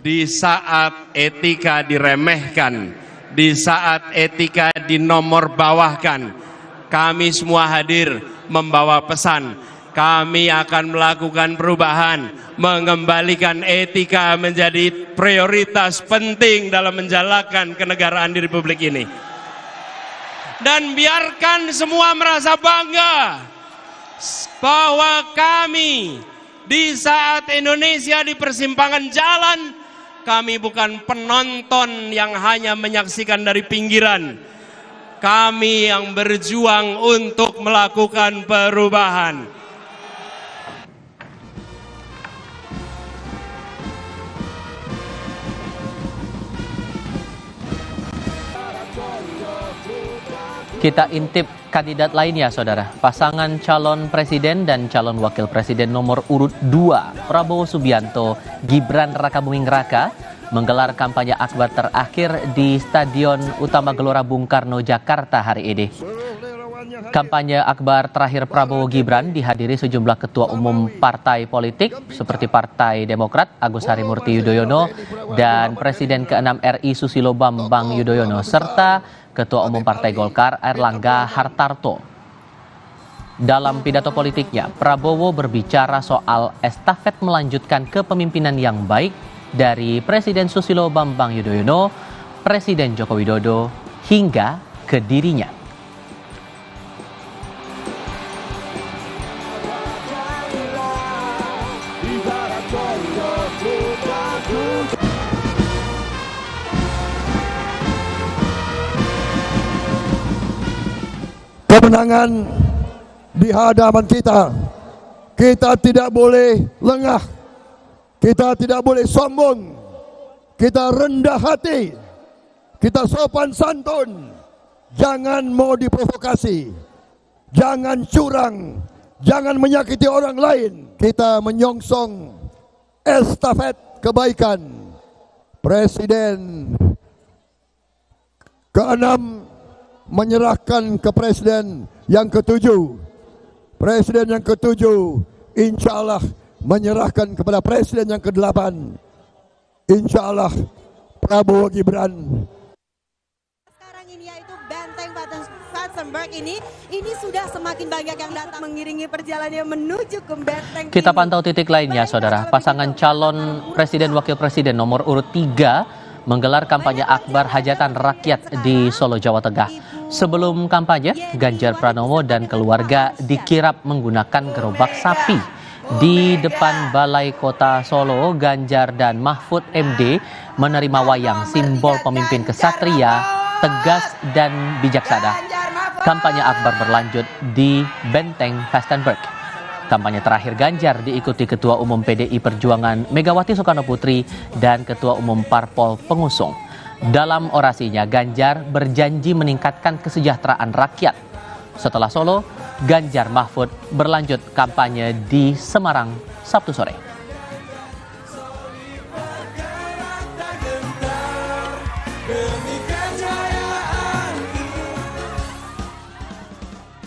di saat etika diremehkan, di saat etika dinomorbawahkan, kami semua hadir membawa pesan. Kami akan melakukan perubahan, mengembalikan etika menjadi prioritas penting dalam menjalankan kenegaraan di Republik ini. Dan biarkan semua merasa bangga bahwa kami di saat Indonesia di persimpangan jalan, kami bukan penonton yang hanya menyaksikan dari pinggiran. Kami yang berjuang untuk melakukan perubahan. Kita intip kandidat lainnya, saudara. Pasangan calon presiden dan calon wakil presiden nomor urut 2, Prabowo Subianto, Gibran Rakabuming Raka, menggelar kampanye akbar terakhir di Stadion Utama Gelora Bung Karno, Jakarta hari ini. Kampanye akbar terakhir Prabowo Gibran dihadiri sejumlah ketua umum partai politik seperti Partai Demokrat Agus Harimurti Yudhoyono dan Presiden ke-6 RI Susilo Bambang Yudhoyono serta Ketua Umum Partai Golkar Airlangga Hartarto. Dalam pidato politiknya, Prabowo berbicara soal estafet melanjutkan kepemimpinan yang baik dari Presiden Susilo Bambang Yudhoyono, Presiden Joko Widodo, hingga ke dirinya. Kemenangan di hadapan kita. Kita tidak boleh lengah. Kita tidak boleh sombong. Kita rendah hati. Kita sopan santun. Jangan mau diprovokasi. Jangan curang. Jangan menyakiti orang lain. Kita menyongsong estafet kebaikan. Presiden ke-6 menyerahkan ke presiden yang ke-7. Presiden yang ke-7 insya Allah menyerahkan kepada presiden yang ke-8. Insya Allah Prabowo Gibran. Sekarang ini yaitu Benteng Vattenberg ini sudah semakin banyak yang datang mengiringi perjalanan menuju ke Benteng. Kita pantau titik lainnya, saudara. Pasangan calon presiden wakil presiden nomor urut 3 menggelar kampanye akbar hajatan rakyat di Solo, Jawa Tengah. Sebelum kampanye, Ganjar Pranowo dan keluarga dikirap menggunakan gerobak sapi. Di depan Balai Kota Solo, Ganjar dan Mahfud MD menerima wayang simbol pemimpin kesatria, tegas dan bijaksana. Kampanye akbar berlanjut di Benteng Vattenberg. Kampanye terakhir Ganjar diikuti Ketua Umum PDI Perjuangan Megawati Soekarnoputri dan Ketua Umum Parpol Pengusung. Dalam orasinya, Ganjar berjanji meningkatkan kesejahteraan rakyat. Setelah Solo, Ganjar Mahfud berlanjut kampanye di Semarang Sabtu sore.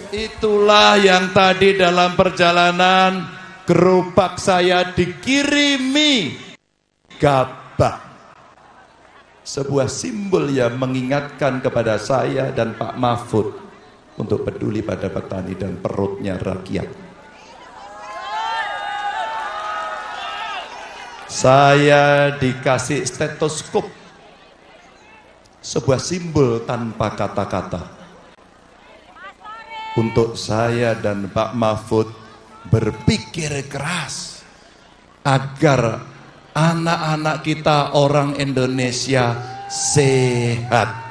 Itulah yang tadi dalam perjalanan gerobak saya dikirimi gabah. Sebuah simbol yang mengingatkan kepada saya dan Pak Mahfud untuk peduli pada petani dan perutnya rakyat. Saya dikasih stetoskop, sebuah simbol tanpa kata-kata. Untuk saya dan Pak Mahfud berpikir keras agar anak-anak kita orang Indonesia sehat.